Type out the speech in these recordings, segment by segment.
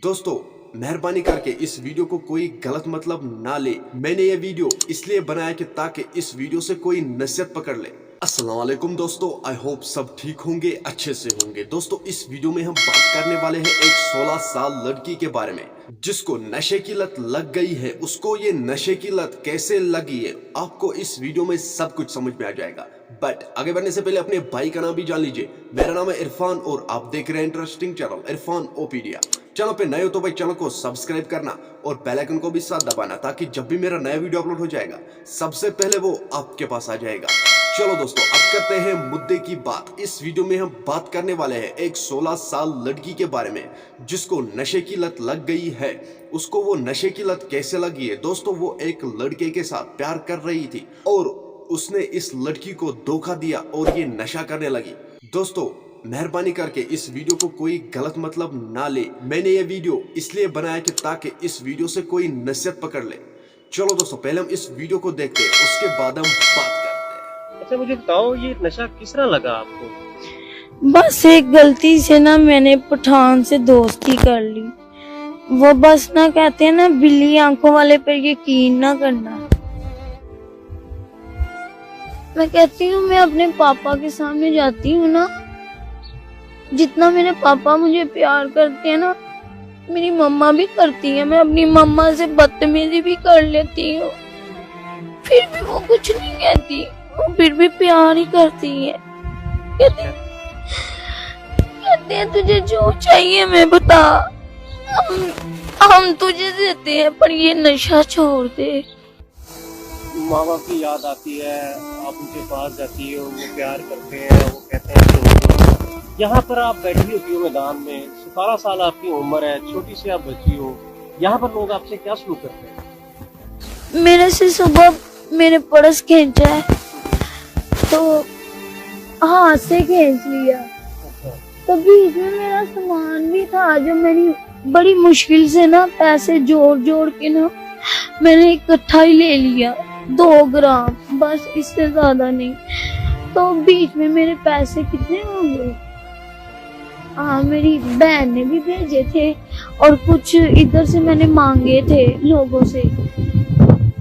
दोस्तों मेहरबानी करके इस वीडियो को कोई गलत मतलब ना ले। मैंने ये वीडियो इसलिए बनाया कि ताकि इस वीडियो से कोई नसीहत पकड़ ले। अस्सलाम वालेकुम दोस्तों, आई होप सब ठीक होंगे, अच्छे से होंगे। दोस्तों इस वीडियो में हम बात करने वाले हैं एक 16 साल लड़की के बारे में जिसको नशे की लत लग गई है। उसको ये नशे की लत कैसे लगी है आपको इस वीडियो में सब कुछ समझ में आ जाएगा। बट आगे बढ़ने से पहले अपने भाई का नाम भी जान लीजिए। मेरा नाम है इरफान और आप देख रहे हैं इंटरेस्टिंग चैनल इरफान ओपीडिया। चैनल पे नए हो तो भाई चैनल को सब्सक्राइब करना और बेल आइकन को भी साथ दबाना ताकि जब भी मेरा नया वीडियो अपलोड हो जाएगा सबसे पहले वो आपके पास आ जाएगा। चलो दोस्तों अब करते हैं मुद्दे की बात। इस वीडियो में हम बात करने वाले हैं एक 16 साल लड़की के बारे में जिसको नशे की लत लग गई है। उसको वो नशे की लत कैसे लगी है दोस्तों, वो एक लड़के के साथ प्यार कर रही थी और उसने इस लड़की को धोखा दिया और ये नशा करने लगी। दोस्तों मेहरबानी करके इस वीडियो को कोई गलत मतलब ना ले। मैंने ये वीडियो इसलिए बनाया कि ताकि इस वीडियो से कोई नसीहत पकड़ ले। चलो दोस्तों पहले हम इस वीडियो को देखते हैं, उसके बाद हम बात करते हैं। अच्छा मुझे बताओ ये नशा किस तरह लगा आपको? बस एक गलती से ना मैंने पठान से दोस्ती कर ली। वो बस ना कहते हैं ना बिल्ली आंखों वाले पर यकीन ना करना। मैं कहती हूँ मैं अपने पापा के सामने जाती हूँ ना, जितना मेरे पापा मुझे प्यार करते हैं ना मेरी मम्मा भी करती है। मैं अपनी मम्मा से बदतमीजी भी कर लेती हूँ फिर भी वो कुछ नहीं कहती, वो फिर भी प्यार ही करती है। कहते हैं तुझे जो चाहिए मैं बता, हम तुझे देते हैं पर ये नशा छोड़ दे। माँ बाप की याद आती है, आप उनके पास जाती हो, वो प्यार करते हैं, वो कहते हैं कि यहाँ पर आप बैठी होती हो मैदान में, 17 साल आपकी उम्र है, छोटी सी आप बच्ची हो, यहाँ पर लोग आपसे क्या सलूक करते हैं? मेरे से सुबह मेरे पर्स खींचा है तो हाथ से खींच लिया। तो बीच में मेरा सामान भी था जो मैंने बड़ी मुश्किल से ना पैसे जोड़ जोड़ के ना मैंने इकट्ठा ही ले लिया 2 ग्राम, बस इससे ज्यादा नहीं। तो बीच में मेरे पैसे कितने होंगे, हाँ मेरी बहन ने भी भेजे थे और कुछ इधर से मैंने मांगे थे लोगों से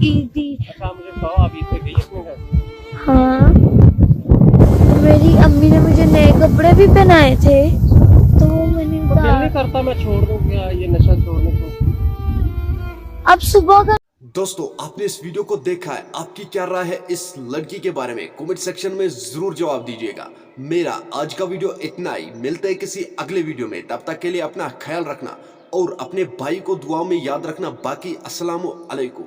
ईदी। अच्छा मुझे बताओ आप ईद पे गई अपने घर? हाँ मेरी अम्मी ने मुझे नए कपड़े भी पहनाए थे तो मैंने तो दिल नहीं करता मैं छोड़ दूं क्या ये नशा छोड़ने को? अब सुबह का दोस्तों आपने इस वीडियो को देखा है, आपकी क्या राय है इस लड़की के बारे में कमेंट सेक्शन में जरूर जवाब दीजिएगा। मेरा आज का वीडियो इतना ही, मिलते हैं किसी अगले वीडियो में। तब तक के लिए अपना ख्याल रखना और अपने भाई को दुआ में याद रखना। बाकी अस्सलामु अलैकुम।